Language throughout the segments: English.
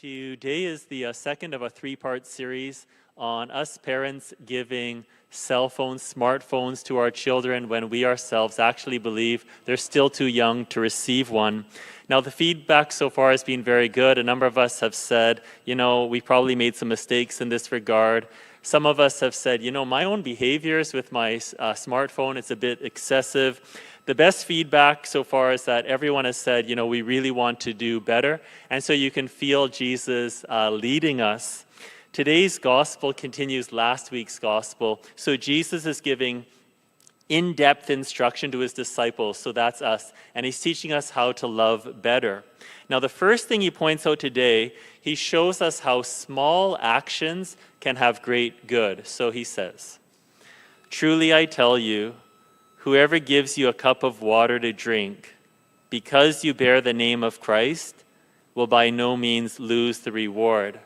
Today is the second of a three-part series on us parents giving cell phones, smartphones to our children when we ourselves actually believe they're still too young to receive one. Now, the feedback so far has been very good. A number of us have said, we probably made some mistakes in this regard. Some of us have said, my own behaviors with my smartphone, it's a bit excessive. The best feedback so far is that everyone has said, we really want to do better. And so you can feel Jesus leading us. Today's gospel continues last week's gospel. So Jesus is giving in-depth instruction to his disciples, so that's us. And he's teaching us how to love better. Now, the first thing he points out today, he shows us how small actions can have great good. So he says, "Truly I tell you, whoever gives you a cup of water to drink, because you bear the name of Christ, will by no means lose the reward."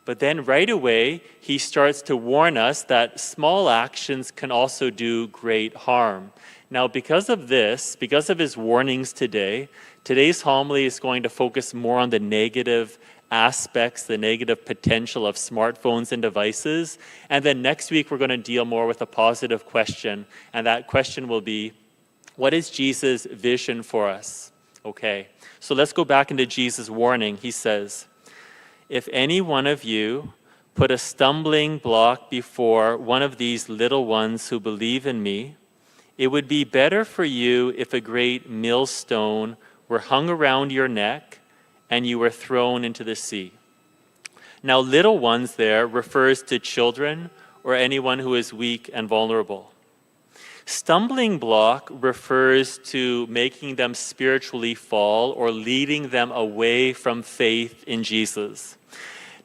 But then right away, he starts to warn us that small actions can also do great harm. Now, because of his warnings today, today's homily is going to focus more on the negative aspects, the negative potential of smartphones and devices. And then next week, we're going to deal more with a positive question. And that question will be, what is Jesus' vision for us? Okay, so let's go back into Jesus' warning. He says, "If any one of you put a stumbling block before one of these little ones who believe in me, it would be better for you if a great millstone were hung around your neck and you were thrown into the sea." Now, little ones there refers to children or anyone who is weak and vulnerable. Stumbling block refers to making them spiritually fall or leading them away from faith in Jesus.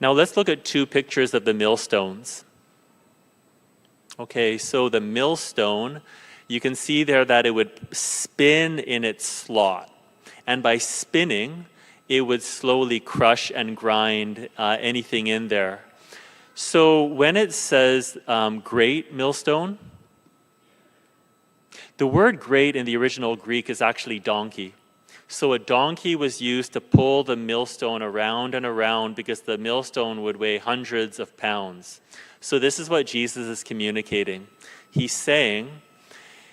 Now, let's look at two pictures of the millstones. Okay, so the millstone, you can see there that it would spin in its slot. And by spinning, it would slowly crush and grind anything in there. So when it says great millstone, the word great in the original Greek is actually donkey. So a donkey was used to pull the millstone around and around because the millstone would weigh hundreds of pounds. So this is what Jesus is communicating. He's saying,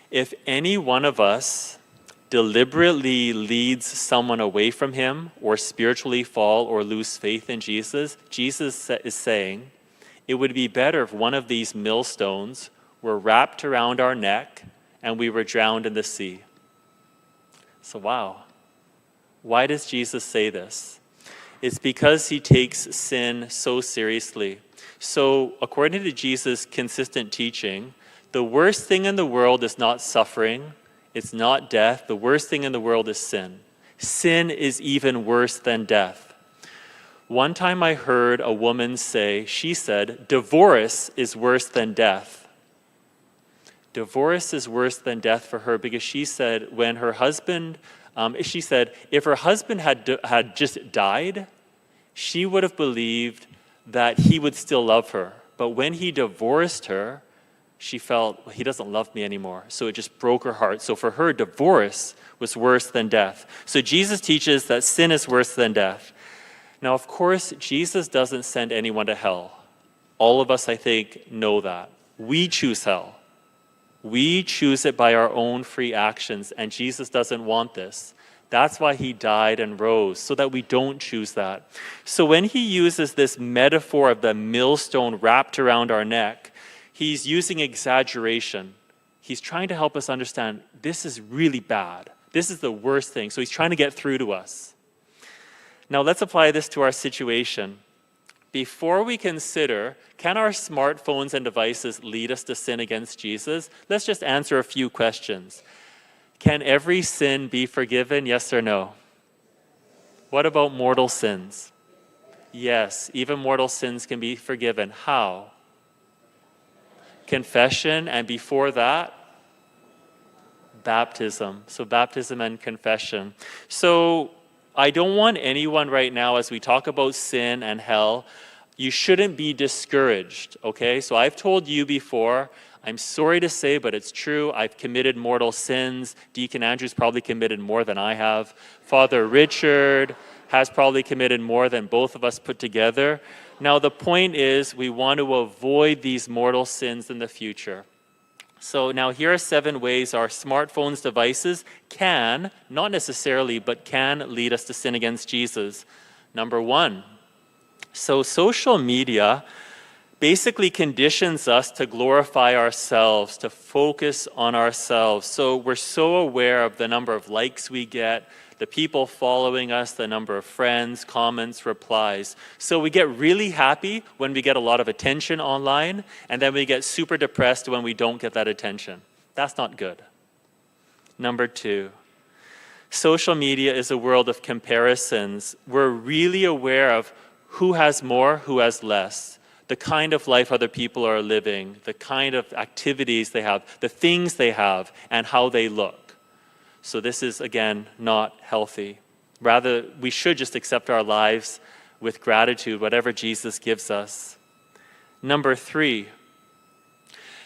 if any one of us deliberately leads someone away from him or spiritually fall or lose faith in Jesus, Jesus is saying it would be better if one of these millstones were wrapped around our neck and we were drowned in the sea. So wow, why does Jesus say this? It's because he takes sin so seriously. So according to Jesus' consistent teaching, the worst thing in the world is not suffering, it's not death. The worst thing in the world is sin. Sin is even worse than death. One time I heard a woman say, she said, divorce is worse than death. Divorce is worse than death for her because she said when her husband, if her husband had just died, she would have believed that he would still love her. But when he divorced her, she felt, well, he doesn't love me anymore. So it just broke her heart. So for her, divorce was worse than death. So Jesus teaches that sin is worse than death. Now, of course, Jesus doesn't send anyone to hell. All of us, I think, know that. We choose hell. We choose it by our own free actions, and Jesus doesn't want this. That's why he died and rose, so that we don't choose that. So when he uses this metaphor of the millstone wrapped around our neck, he's using exaggeration. He's trying to help us understand this is really bad. This is the worst thing. So he's trying to get through to us. Now let's apply this to our situation. Before we consider, can our smartphones and devices lead us to sin against Jesus? Let's just answer a few questions. Can every sin be forgiven? Yes or no? What about mortal sins? Yes, even mortal sins can be forgiven. How? Confession, and before that, baptism. So baptism and confession. So I don't want anyone right now, as we talk about sin and hell, you shouldn't be discouraged, okay? So I've told you before, I'm sorry to say, but it's true. I've committed mortal sins. Deacon Andrew's probably committed more than I have. Father Richard, has probably committed more than both of us put together. Now, the point is we want to avoid these mortal sins in the future. So now here are 7 ways our smartphones devices can, not necessarily, but can lead us to sin against Jesus. Number 1, so social media basically conditions us to glorify ourselves, to focus on ourselves. So we're so aware of the number of likes we get, the people following us, the number of friends, comments, replies. So we get really happy when we get a lot of attention online, and then we get super depressed when we don't get that attention. That's not good. Number 2, social media is a world of comparisons. We're really aware of who has more, who has less, the kind of life other people are living, the kind of activities they have, the things they have, and how they look. So this is, again, not healthy. Rather, we should just accept our lives with gratitude, whatever Jesus gives us. Number 3,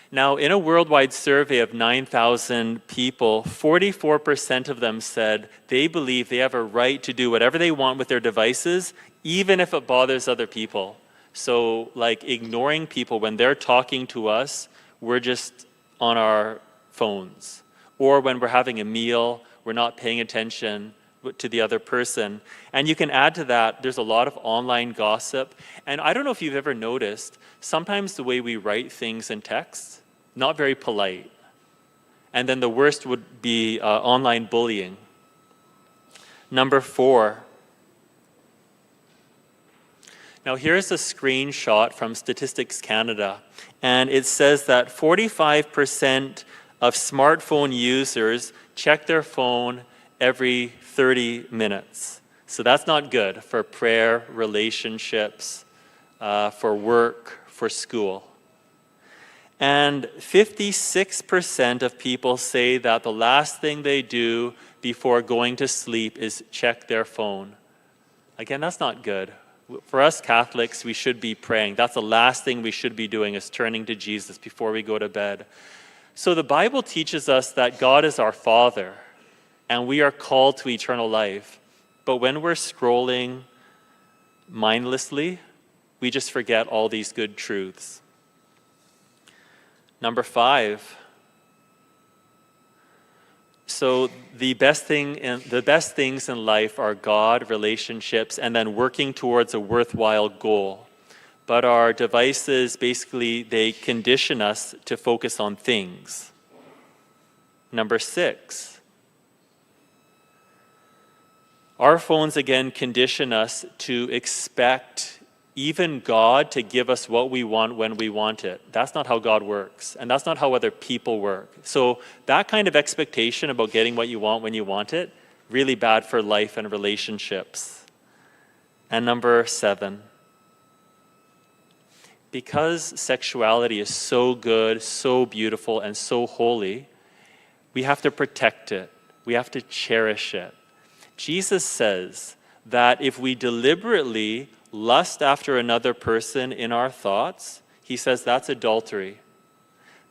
now in a worldwide survey of 9,000 people, 44% of them said they believe they have a right to do whatever they want with their devices, even if it bothers other people. So like ignoring people when they're talking to us, we're just on our phones. Or when we're having a meal, we're not paying attention to the other person. And you can add to that, there's a lot of online gossip. And I don't know if you've ever noticed, sometimes the way we write things in text, not very polite. And then the worst would be online bullying. Number 4, now here's a screenshot from Statistics Canada, and it says that 45% of smartphone users check their phone every 30 minutes. So that's not good for prayer, relationships, for work, for school. And 56% of people say that the last thing they do before going to sleep is check their phone. Again, that's not good. For us Catholics, we should be praying. That's the last thing we should be doing, is turning to Jesus before we go to bed. So the Bible teaches us that God is our Father, and we are called to eternal life. But when we're scrolling mindlessly, we just forget all these good truths. Number 5, so the best things in life are God, relationships, and then working towards a worthwhile goal. But our devices, basically, they condition us to focus on things. Number 6, our phones again condition us to expect even God to give us what we want when we want it. That's not how God works, and that's not how other people work. So that kind of expectation about getting what you want when you want it, really bad for life and relationships. And number 7, because sexuality is so good, so beautiful, and so holy, we have to protect it. We have to cherish it. Jesus says that if we deliberately lust after another person in our thoughts, he says that's adultery.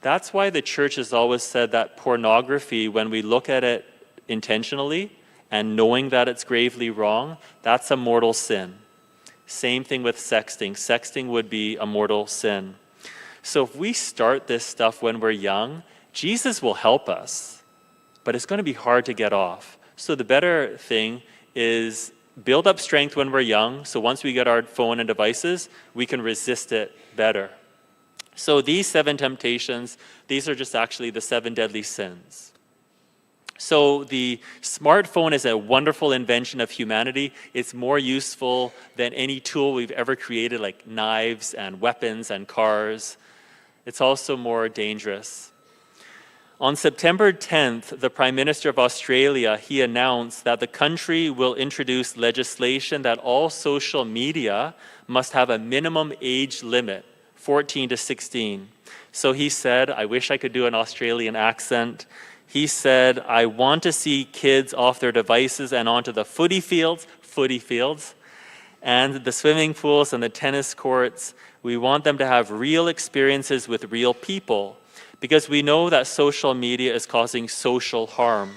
That's why the church has always said that pornography, when we look at it intentionally and knowing that it's gravely wrong, that's a mortal sin. Same thing with sexting. Sexting would be a mortal sin. So if we start this stuff when we're young, Jesus will help us, but it's going to be hard to get off. So the better thing is build up strength when we're young, so once we get our phone and devices, we can resist it better. So these 7 temptations, these are just actually the 7 deadly sins. So the smartphone is a wonderful invention of humanity. It's more useful than any tool we've ever created, like knives and weapons and cars. It's also more dangerous. On September 10th, the Prime Minister of Australia, he announced that the country will introduce legislation that all social media must have a minimum age limit, 14 to 16. So he said, I wish I could do an Australian accent. He said, I want to see kids off their devices and onto the footy fields, and the swimming pools and the tennis courts. We want them to have real experiences with real people, because we know that social media is causing social harm.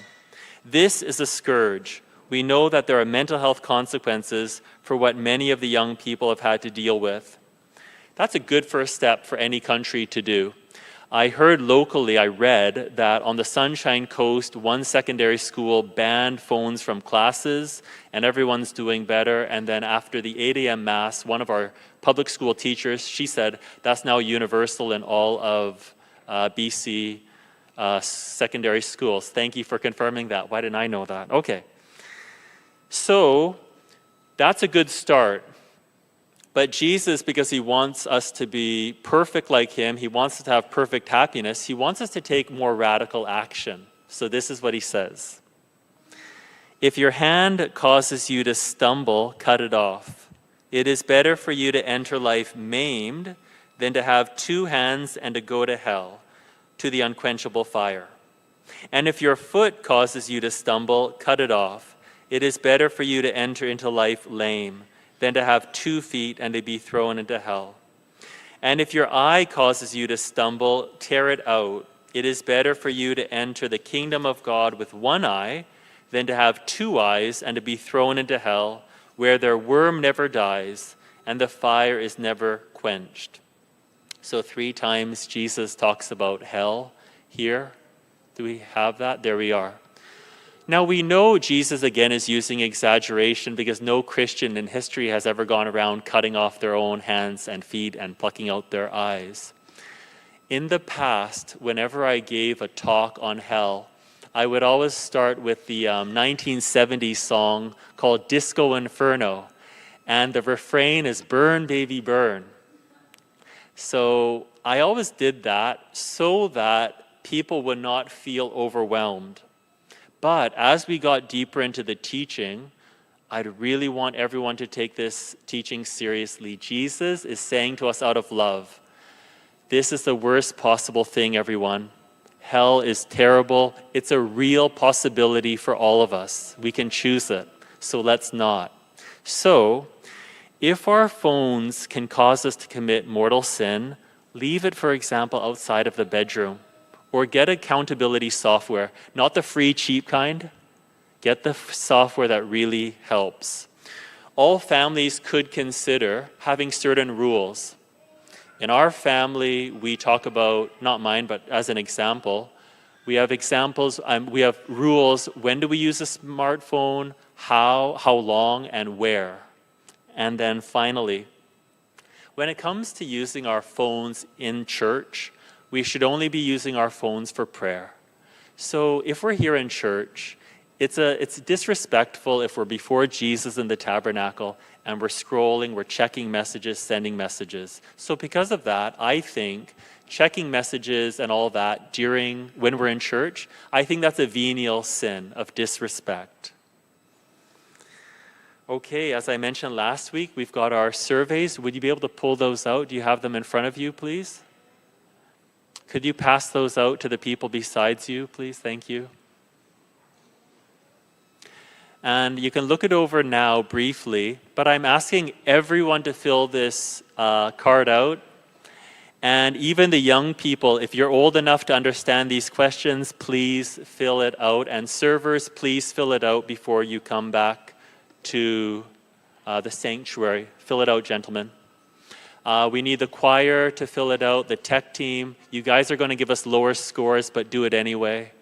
This is a scourge. we know that there are mental health consequences for what many of the young people have had to deal with. That's a good first step for any country to do. I heard locally, I read that on the Sunshine Coast, one secondary school banned phones from classes, and everyone's doing better. And then after the 8 a.m. Mass, one of our public school teachers, she said that's now universal in all of BC secondary schools. Thank you for confirming that. Why didn't I know that? Okay. So that's a good start. But Jesus, because he wants us to be perfect like him, he wants us to have perfect happiness, he wants us to take more radical action. So this is what he says. If your hand causes you to stumble, cut it off. It is better for you to enter life maimed than to have 2 hands and to go to hell, to the unquenchable fire. And if your foot causes you to stumble, cut it off. It is better for you to enter into life lame than to have 2 feet and to be thrown into hell. And if your eye causes you to stumble, tear it out. It is better for you to enter the kingdom of God with 1 eye than to have 2 eyes and to be thrown into hell, where their worm never dies and the fire is never quenched. So 3 times Jesus talks about hell here. Do we have that? There we are. Now we know Jesus again is using exaggeration because no Christian in history has ever gone around cutting off their own hands and feet and plucking out their eyes. In the past, whenever I gave a talk on hell, I would always start with the 1970s song called Disco Inferno, and the refrain is "Burn, baby, burn." So I always did that so that people would not feel overwhelmed. But as we got deeper into the teaching, I'd really want everyone to take this teaching seriously. Jesus is saying to us out of love, this is the worst possible thing, everyone. Hell is terrible. It's a real possibility for all of us. We can choose it, so let's not. So, if our phones can cause us to commit mortal sin, leave it, for example, outside of the bedroom. Or get accountability software, not the free, cheap kind. Get the software that really helps. All families could consider having certain rules. In our family, we talk about, not mine, but as an example, we have rules. When do we use a smartphone? How long, and where? And then finally, when it comes to using our phones in church, we should only be using our phones for prayer. So if we're here in church, it's disrespectful if we're before Jesus in the tabernacle and we're scrolling, we're checking messages, sending messages. So because of that, I think checking messages and all that when we're in church, I think that's a venial sin of disrespect. Okay, as I mentioned last week, we've got our surveys. Would you be able to pull those out? Do you have them in front of you, please? Could you pass those out to the people besides you, please? Thank you. And you can look it over now briefly, but I'm asking everyone to fill this card out. And even the young people, if you're old enough to understand these questions, please fill it out. And servers, please fill it out before you come back to the sanctuary. Fill it out, gentlemen. We need the choir to fill it out, the tech team. You guys are going to give us lower scores, but do it anyway.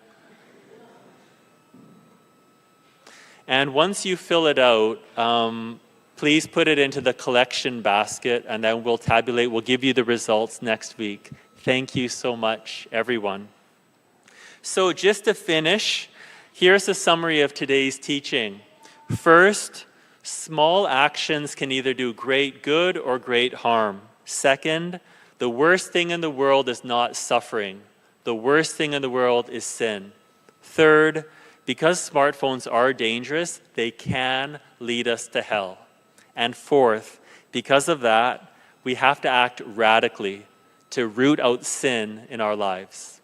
And once you fill it out, please put it into the collection basket, and then we'll tabulate. We'll give you the results next week. Thank you so much, everyone. So just to finish, here's a summary of today's teaching. First, small actions can either do great good or great harm. Second, the worst thing in the world is not suffering. The worst thing in the world is sin. Third, because smartphones are dangerous, they can lead us to hell. And fourth, because of that, we have to act radically to root out sin in our lives.